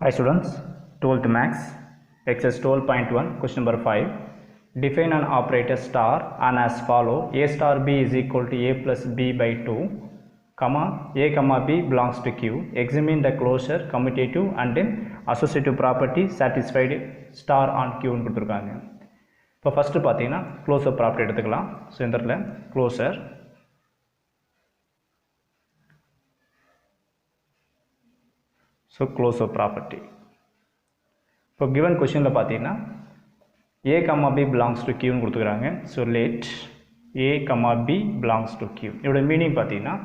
Hi students, 12th Max, exercise 12.1, question number 5. Define an operator star and as follow: a star b is equal to a plus b by 2, comma a comma b belongs to q. Examine the closure, commutative and associative property satisfied star on q ன்னு கொடுத்துருக்காங்க. இப்போ first பார்த்தீங்கன்னா closer property எடுத்துக்கலாம். So இந்த இடத்துல closure closure property. இப்போ given questionல பார்த்தீங்கன்னா a comma b belongs to q ன்னு கொடுத்துக்கிறாங்க. So let a comma b belongs to q. இதோட மீனிங் பார்த்தீங்கன்னா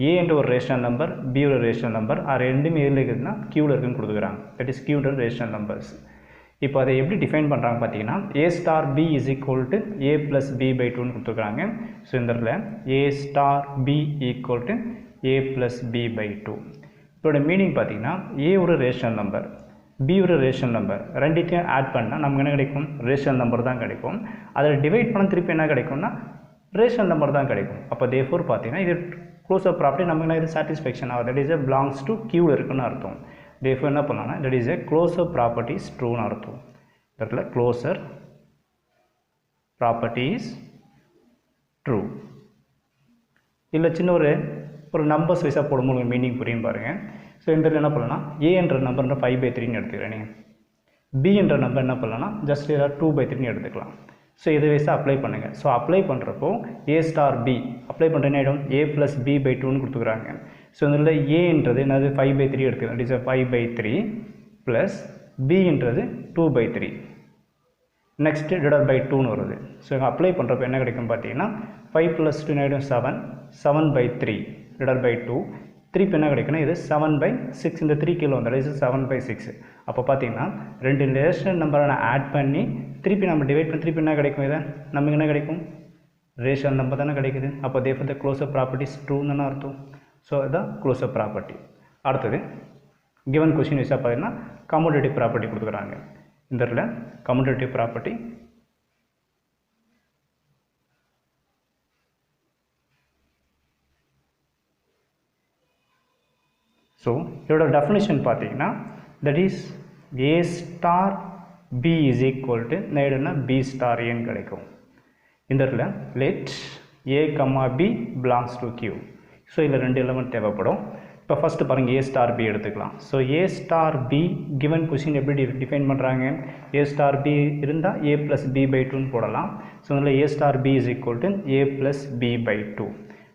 a என்ற ஒரு ரேஷனல் நம்பர், b ஒரு ரேஷனல் நம்பர், அது ரெண்டுமே எதில் இருக்குதுன்னா q இருக்குன்னு கொடுத்துக்கிறாங்க. That is q rational numbers. இப்போ அதை எப்படி டிஃபைன் பண்ணுறாங்க பார்த்தீங்கன்னா a star b is equal to a plus b by 2ன்னு கொடுத்துக்கிறாங்க. ஸோ இந்த இடத்துல a star b equal to a plus b by 2. இதோட மீனிங் பார்த்தீங்கன்னா ஏ ஒரு ரேஷனல் நம்பர், பி ஒரு ரேஷனல் நம்பர், ரெண்டுத்தையும் ஆட் பண்ணால் நமக்கு என்ன கிடைக்கும்? ரேஷனல் நம்பர் தான் கிடைக்கும். அதில் டிவைட் பண்ண திருப்பி என்ன கிடைக்கும்னா ரேஷனல் நம்பர் தான் கிடைக்கும். அப்போ தேர்ஃபோர் பார்த்தீங்கன்னா இது க்ளோசர் ப்ராப்பர்ட்டி நமக்கு என்ன இது சாட்டிஸ்ஃபேக்ஷன் ஆகும். That is a belongs to q இருக்குன்னு அர்த்தம். தேர்ஃபோர் என்ன பண்ணலாம்னா that is a closure property is ட்ரூன்னு அர்த்தம். இடத்துல க்ளோசர் ப்ராப்பர்ட்டி இஸ் ட்ரூ. இல்லை சின்ன ஒரு நம்பர்ஸ் வைஸாக போடும்போது மீனிங் புரியும் பாருங்கள். ஸோ இந்த என்ன பண்ணலாம், ஏ என்ற நம்பர் 5/3ன்னு எடுத்துக்கிறேன். நீங்கள் பி என்ற நம்பர் என்ன பண்ணலாம்னா ஜஸ்ட் ஏதாவது 2/3ன்னு எடுத்துக்கலாம். ஸோ இதை வைஸாக அப்ளை பண்ணுங்கள். ஸோ அப்ளை பண்ணுறப்போ ஏ ஸ்டார் பி அப்ளை பண்ணுறேன்னு ஆகிடும் a plus b by 2ன்னு கொடுத்துக்கிறாங்க. ஸோ இதில் ஏன்றது என்னது 5/3 எடுத்துக்கிறேன். இட் இஸ் 5/3 ப்ளஸ் பின்றது 2/3 நெக்ஸ்ட்டு டிவைட் பை 2ன்னு வருது. ஸோ இங்கே அப்ளை பண்ணுறப்போ என்ன கிடைக்கும் பார்த்தீங்கன்னா 5 + 2 ஆகிடும் 7/3 டிவைட் பை 2. திருப்பி என்ன கிடைக்குன்னா இது 7/6. இந்த 3 கீழே வந்துடும். இது 7/6. அப்போ பார்த்தீங்கன்னா ரெண்டு ரேஷனல் நம்பரை நான் ஆட் பண்ணி திருப்பி நம்ம டிவைட் பண்ணி திருப்பி என்ன கிடைக்கும்? இதை நமக்கு என்ன கிடைக்கும்? ரேஷனல் நம்பர் தானே கிடைக்குது. அப்போ தேர்ஃபோர் தி க்ளோசர் ப்ராப்பர்ட்டிஸ் ட்ரூன்னு தானே அர்த்தம். ஸோ இதுதான் க்ளோசர் ப்ராப்பர்ட்டி. அடுத்தது கிவன் கொஸ்டின் வைஸாக பார்த்தீங்கன்னா கம்யூட்டேட்டிவ் ப்ராப்பர்ட்டி கொடுத்துக்கிறாங்க. இந்த இடத்துல கம்யூட்டேட்டிவ் ப்ராப்பர்ட்டி ஸோ இதோட டெஃபினிஷன் பார்த்தீங்கன்னா that is a star b is equal to நேடுனா பி ஸ்டார் ஏன்னு கிடைக்கும். இந்த இடத்துல let a comma b belongs to q. So இதில் ரெண்டு எலமெண்ட் தேவைப்படும். இப்போ ஃபஸ்ட்டு பாருங்கள் ஏ ஸ்டார் பி எடுத்துக்கலாம். So a star b given question எப்படி டிஃபைன் பண்ணுறாங்க? ஏ ஸ்டார் பி இருந்தால் a plus b by 2ன்னு போடலாம். ஸோ அதில் a star b is equal to a plus b by 2.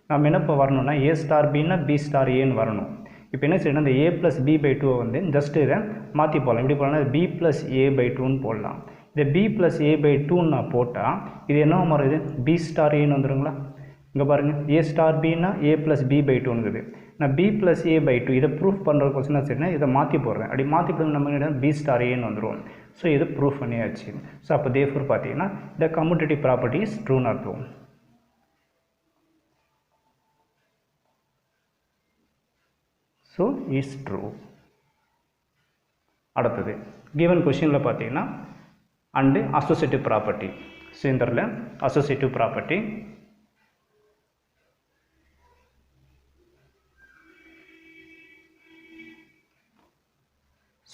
நம்ம என்ன இப்போ வரணும்னா ஏ ஸ்டார் பின்னா பி ஸ்டார் ஏன்னு வரணும். இப்போ என்ன செய்யணும், இந்த a plus b by 2 வந்து ஜஸ்ட் இதை மாற்றி போடலாம். எப்படி போடலாம்? b plus a by 2ன்னு போடலாம். இந்த b plus a by 2ன்னு நான் போட்டால் இது என்ன மாறுது? b ஸ்டார் ஏன்னு வந்துடுங்களா? இங்கே பாருங்கள், a ஸ்டார் பின்னா a plus b by 2ங்குது. நான் b plus a by 2 இதை ப்ரூஃப் பண்ணுற கொஸ்டின் சரினா இதை மாற்றி போடுறேன். அப்படி மாற்றி போடுறது நம்ம b ஸ்டார் ஏன்னு வந்துடும். ஸோ இது ப்ரூஃப் பண்ணியாச்சு. ஸோ அப்போ தேர்ஃபோர் பார்த்தீங்கன்னா இந்த கம்யூட்டேட்டிவ் ப்ராப்பர்ட்டி இஸ் ட்ரூன்னு அர்த்தம். So is true. அடுத்தது கிவன் கொஷினில் பார்த்தீங்கன்னா அண்டு அசோசியேட்டிவ் ப்ராப்பர்ட்டி. ஸோ இந்த அசோசியேட்டிவ் ப்ராப்பர்ட்டி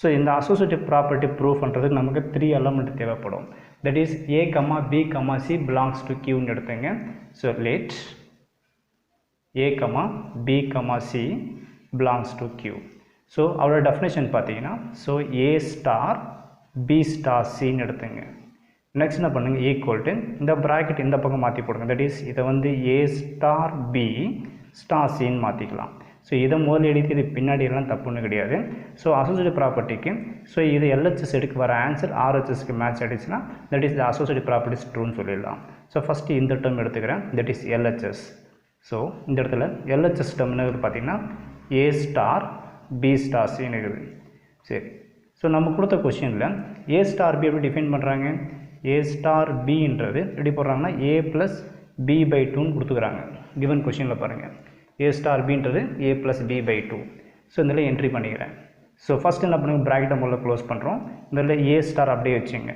ஸோ இந்த அசோசியேட்டிவ் ப்ராப்பர்ட்டி ப்ரூஃப் பண்ணுறதுக்கு நமக்கு 3 எலமெண்ட் தேவைப்படும். That is a, b, c belongs to q எடுத்துங்க. So let a, b, c belongs to q. So அவரோட டெஃபினேஷன் பார்த்தீங்கன்னா so a star b star சின்னு எடுத்துங்க. நெக்ஸ்ட் என்ன பண்ணுங்க ஈக்குவல் டு இந்த ப்ராக்கெட் இந்த பக்கம் மாற்றி போடுங்க. தட் இஸ் இதை வந்து a ஸ்டார் b ஸ்டார் சின்னு மாற்றிக்கலாம். ஸோ இதை முதல்ல எழுதி இது பின்னாடி எல்லாம் தப்புன்னு கிடையாது. ஸோ அசோசியேட்டிவ் ப்ராப்பர்ட்டிக்கு ஸோ இது LHS எடுக்க வர ஆன்சர் RHSக்கு மேட்ச் ஆகிடுச்சுன்னா that is the associative property's ட்ரூன்னு சொல்லிடலாம். ஸோ ஃபஸ்ட்டு இந்த டேர்ம் எடுத்துக்கிறேன். That is LHS. ஸோ இந்த இடத்துல LHS டேர்ம் என்ன பார்த்தீங்கன்னா a ஸ்டார் b ஸ்டார் சின்னு இருக்குது. சரி, ஸோ நம்ம கொடுத்த கொஷினில் a ஸ்டார் b எப்படி டிஃபைன் பண்ணுறாங்க? a ஸ்டார் பின்றது எப்படி போடுறாங்கன்னா a plus b by 2ன்னு கொடுத்துக்கிறாங்க. கிவன் கொஷினில் பாருங்கள் a ஸ்டார் பின்றது a plus b by 2. So இதில் என்ட்ரி பண்ணிக்கிறேன். ஸோ ஃபஸ்ட் என்ன பண்ணுங்க ப்ராக்கெட்டை முதல்ல க்ளோஸ் பண்ணுறோம். இதில் a ஸ்டார் அப்படியே வச்சுங்க.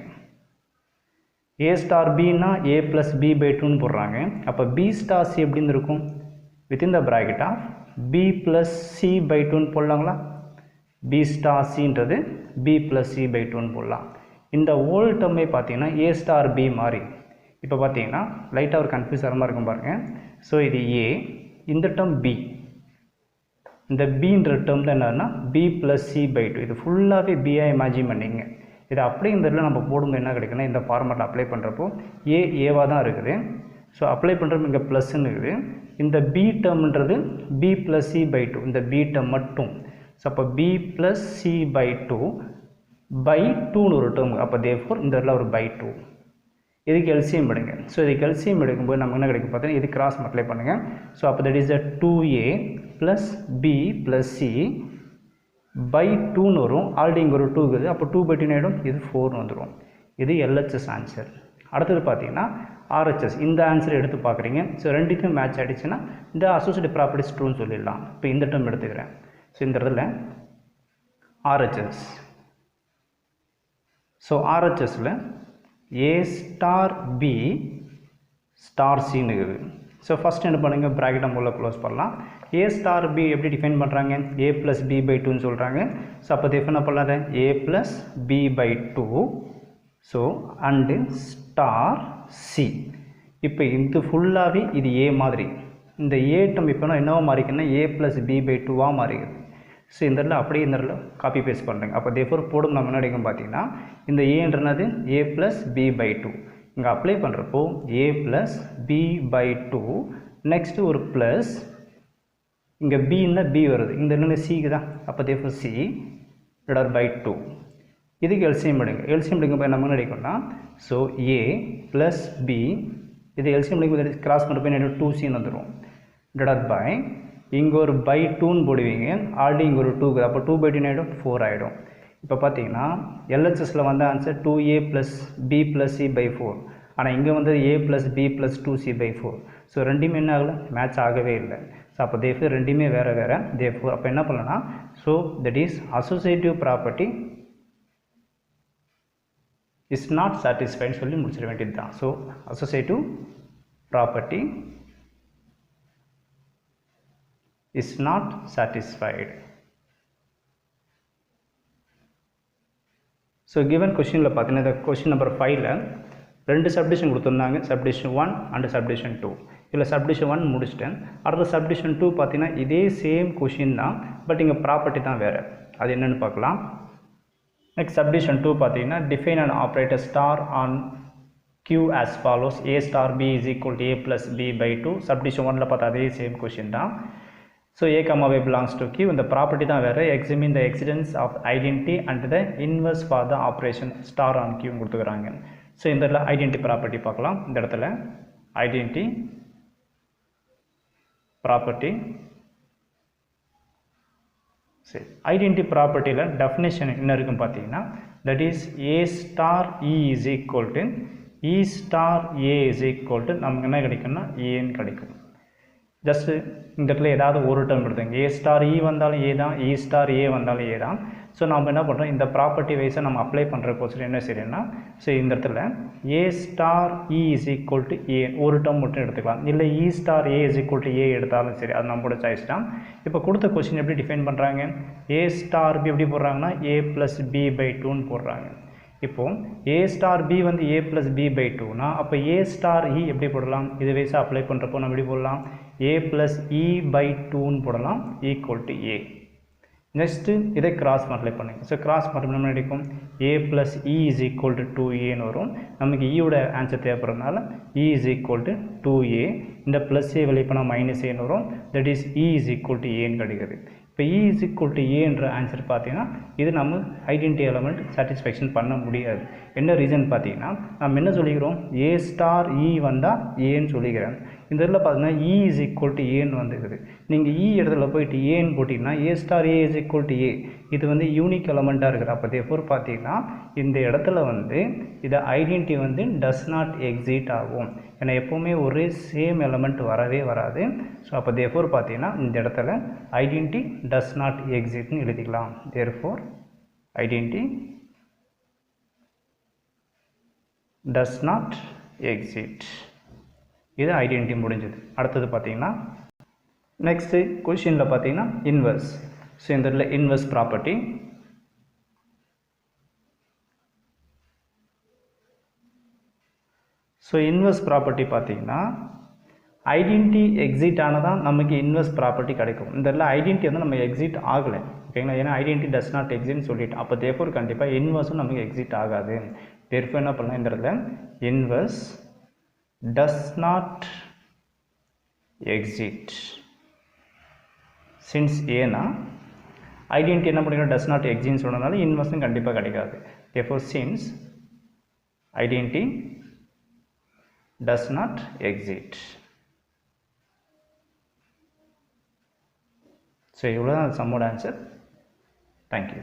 a ஸ்டார் பின்னா a plus b by 2ன்னு போடுறாங்க. அப்போ b ஸ்டார் c எப்படின்னு இருக்கும்? Within the bracket of b plus c by 2ன்னு போடலாங்களா? பி ஸ்டார் சின்றது பி ப்ளஸ் சி பை டூன்னு போடலாம். இந்த ஹோல் டேர்மே பார்த்தீங்கன்னா ஏ ஸ்டார் பி மாதிரி. இப்போ பார்த்தீங்கன்னா லைட்டாக ஒரு கன்ஃபியூஸ் ஆகிற மாதிரி இருக்கும் பாருங்கள். ஸோ இது ஏ, இந்த டேர்ம் பி, இந்த பின்ற டேர்மில் என்னன்னா b plus C by two. இது ஃபுல்லாகவே பியாக இமேஜின் பண்ணிங்க. இதை அப்படியே இந்த இதில் நம்ம போடும்போது என்ன கிடைக்குன்னா இந்த ஃபார்மேட்டில் அப்ளை பண்ணுறப்போ ஏவாக தான் இருக்குது. ஸோ அப்ளை பண்ணுறப்போ இங்கே ப்ளஸ்ன்னு இருக்குது. இந்த பி டேர்ம்ன்றது B plus C by two, இந்த பி டேர்ம் மட்டும். ஸோ அப்போ B plus C by two by டூன்னு ஒரு டேர்ம். அப்போ தேர்ஃபோர் இந்த இடத்துல ஒரு பை டூ. இதுக்கு எல்சிஎம் எடுங்க. ஸோ இதுக்கு எல்சிஎம் எடுக்கும்போது நமக்கு என்ன கிடைக்கும் பார்த்தீங்கன்னா இது கிராஸ் மல்டிப்ளை பண்ணுங்கள். ஸோ அப்போ that is a 2a plus B plus C by டூன்னு வரும். ஆல்ரெடி இங்கே ஒரு 2 இருக்குது. அப்போ 2 பை 2 ஆகிடும். இது 4 வந்துடும். இது எல்ஹெச்எஸ் ஆன்சர். அடுத்தது பார்த்தீங்கன்னா ஆர்ஹெச்எஸ். இந்த ஆன்சர் எடுத்து பார்க்குறீங்க. ஸோ ரெண்டுக்கும் மேட்ச் ஆகிடுச்சுன்னா இந்த அசோசியேட்டிவ் ப்ராப்பர்ட்டிஸ் ட்ரூன்னு சொல்லிடலாம். இப்போ இந்த டேர்ம் எடுத்துக்கிறேன். ஸோ இந்த இடத்துல ஆர்ஹெச்எஸ். ஸோ ஆர்ஹெச்எஸில் ஏ ஸ்டார் பி ஸ்டார் சின்னு இருக்குது. ஸோ ஃபஸ்ட் என்ன பண்ணுங்க, ப்ராக்கெட்டை மூல க்ளோஸ் பண்ணலாம். ஏ ஸ்டார் பி எப்படி டிஃபைன் பண்ணுறாங்க, ஏ ப்ளஸ் பி பை டூன்னு சொல்கிறாங்க. ஸோ அப்போ டிஃபைன் பண்ணலாத A plus B by two. So and star C. இப்போ இது ஃபுல்லாகவே இது ஏ மாதிரி. இந்த ஏ டம் இப்போ என்னவோ மாறிக்குன்னா ஏ ப்ளஸ் பி பை டூவாக மாறிக்குது. ஸோ இந்த இடத்துல அப்படியே இந்த இடத்துல காப்பி பேஸ்ட் பண்ணுறேங்க. அப்போ தேர்ஃபோர் போடும் நம்ம என்ன கிடைக்கும் பார்த்தீங்கன்னா இந்த ஏன்றனது A plus B by two. இங்கே அப்ளை பண்ணுறப்போ A plus B by two, next ஒரு ப்ளஸ், இங்கே பின்னா பி வருது, இந்த என்ன சிக்கு தான். அப்போ therefore C divided by two. இதுக்கு எல்சிஎம் எடுங்க. எல்சிஎம் எடுக்கும்போது நம்ம என்ன கிடைக்கும்னா ஸோ ஏ ப்ளஸ் பி, இது எல்சிஎம் எடுக்கும்போது கிராஸ் பண்ணுறப்போ என்ன 2cன்னு வந்துடும். டிவைடட் பை இங்கே ஒரு பை டூன்னு போடுவீங்க. ஆல்ரெடி இங்கே ஒரு 2 இருக்குது. அப்போ 2 பை 2 ஆகிடும், 4 ஆகிடும். இப்போ பார்த்தீங்கன்னா எல்ஹெச்எஸில் வந்த answer 2a plus B plus C by 4. ஆனால் இங்கே வந்து a plus B plus 2c by 4. So ரெண்டுமே என்ன ஆகலை, மேட்ச் ஆகவே இல்லை. ஸோ அப்போ தேர்ஃபோர் ரெண்டுமே வேறு வேறு. தேர்ஃபோர் அப்போ என்ன பண்ணலாம்னா so that is associative property is not சாட்டிஸ்ஃபைன்னு சொல்லி முடிச்சிட வேண்டியது தான். So associative property is not satisfied. So given question la pathina the question number 5 la rendu subdivision கொடுத்திருந்தாங்க, subdivision 1 and subdivision 2. இல்ல subdivision 1 முடிச்சிட்டேன். அடுத்த subdivision 2 பாத்தீங்கன்னா இதே சேம் question தான், பட் இங்க ப்ராப்பர்ட்டி தான் வேற. அது என்னன்னு பார்க்கலாம். Next subdivision 2 பாத்தீங்கன்னா define an operator star on Q as follows: a star b is equal to a plus b by 2. subdivision 1 la பார்த்தா அதே சேம் question தான். So a comma b belongs to Q. இந்த property தான் வேறு. examine the existence of identity and the inverse for the operation star on Q கொடுத்துக்கிறாங்க. So இந்த இடத்துல identity property பார்க்கலாம். இந்த இடத்துல ஐடென்டி ப்ராப்பர்ட்டி. சரி, ஐடென்டி ப்ராப்பர்ட்டியில் டெஃபினேஷன் என்ன இருக்குன்னு பார்த்தீங்கன்னா that is a star E is equal to E star A is equal to நமக்கு என்ன கிடைக்கும்னா ஏன்னு கிடைக்கும். ஜஸ்ட்டு இந்த இடத்துல ஏதாவது ஒரு டேர்ம் எடுத்துங்க. ஏ ஸ்டார் இ வந்தாலும் ஏ தான், இ ஸ்டார் ஏ வந்தாலும் ஏ தான். ஸோ நம்ம என்ன பண்ணுறோம், இந்த ப்ராப்பர்ட்டி வைஸை நம்ம அப்ளை பண்ணுறக்கோசரம் என்ன செய்யணும்னா ஸோ இந்த இடத்துல A star E is equal to A ஒரு டேர்ம் மட்டும் எடுத்துக்கலாம். இல்லை E star A is equal to A எடுத்தாலும் சரி, அது நம்மளோட சாய்ஸ் தான். இப்போ கொடுத்த கொஸ்டின் எப்படி டிஃபைன் பண்ணுறாங்க, ஏ ஸ்டார் பி எப்படி போடுறாங்கன்னா ஏ ப்ளஸ் பி பை டூன்னு போடுறாங்க. இப்போது ஏ ஸ்டார் பி வந்து ஏ ப்ளஸ் பி பை டூனா அப்போ ஏ ஸ்டார் இ எப்படி போடலாம், இது வைஸாக அப்ளை பண்ணுறப்போ நம்ம எப்படி போடலாம், ஏ ப்ளஸ் இ பை டூன்னு போடலாம் ஈக்குவல் டு ஏ. நெக்ஸ்ட்டு இதை கிராஸ் மல்டிப்ளை பண்ணுங்க. ஸோ கிராஸ் மல்டிப்ளை பண்ண கிடைக்கும் A plus E is equal to 2ஏன்னு வரும். நமக்கு ஈயோட ஆன்சர் தேவைப்படுறதுனால E is equal to 2a. இந்த ப்ளஸ் ஏ வெளியே பண்ணால் மைனஸ் ஏன்னு வரும். That is E is equal to ஏன்னு கிடைக்குது. இப்போ இ இஸ் ஈக்குவல் டு ஏன்ற ஆன்சர் பார்த்தீங்கன்னா இது நம்ம ஐடென்டி எலமெண்ட் சாட்டிஸ்ஃபேக்ஷன் பண்ண முடியாது. என்ன ரீசன் பார்த்தீங்கன்னா நம்ம என்ன சொல்லிக்கிறோம், ஏ ஸ்டார் இ வந்தால் ஏன்னு சொல்லிக்கிறேன். இந்த இதில் பார்த்தீங்கன்னா இ இஸ் ஈக்குவல் டு ஏன்னு வந்துருக்குது. நீங்கள் இ இடத்துல போயிட்டு ஏன்னு போட்டிங்கன்னா A star A is equal to A, இது வந்து யூனிக் எலமெண்ட்டாக இருக்குது. அப்போ தேர்ஃபோர் பார்த்தீங்கன்னா இந்த இடத்துல வந்து இதை ஐடென்டி வந்து டஸ் நாட் எக்ஸிட் ஆகும். ஏன்னா எப்போவுமே ஒரே சேம் எலமெண்ட் வரவே வராது. ஸோ அப்போ தேர்ஃபோர் பார்த்தீங்கன்னா இந்த இடத்துல ஐடென்டி டஸ் நாட் எக்ஸிட்னு எழுதிக்கலாம். Therefore identity does not exit. இது ஐடென்டி முடிஞ்சது. அடுத்தது பார்த்தீங்கன்னா நெக்ஸ்ட்டு கொஷினில் பார்த்தீங்கன்னா இன்வர்ஸ். ஸோ இந்த இடத்துல inverse property. So inverse property பார்த்தீங்கன்னா ஐடென்டிட்டி எக்ஸிட் ஆனால் தான் நமக்கு இன்வெர்ஸ் ப்ராப்பர்ட்டி கிடைக்கும். இந்த இடத்துல ஐடென்டிட்டி வந்து நம்ம எக்ஸிட் ஆகலை, ஓகேங்களா. ஏன்னா ஐடென்டிட்டி டஸ் நாட் எக்ஸிட்னு சொல்லிட்டு, அப்போ தேர்ஃபோர் கண்டிப்பாக இன்வெர்ஸும் நமக்கு எக்ஸிட் ஆகாது. தேர்ஃபோர் என்ன பண்ணலாம், இந்த இடத்துல inverse does not exit since ஏன்னா ஐடென்டிட்டி என்ன பண்ணிக்கலாம், டஸ் நாட் எக்ஸிட்னு சொன்னதுனால இன்வெர்ஸும் கண்டிப்பாக கிடைக்காது. Therefore since identity does not exist. So, இவ்வளோ தான் சம்மோட ஆன்சர். தேங்க்யூ.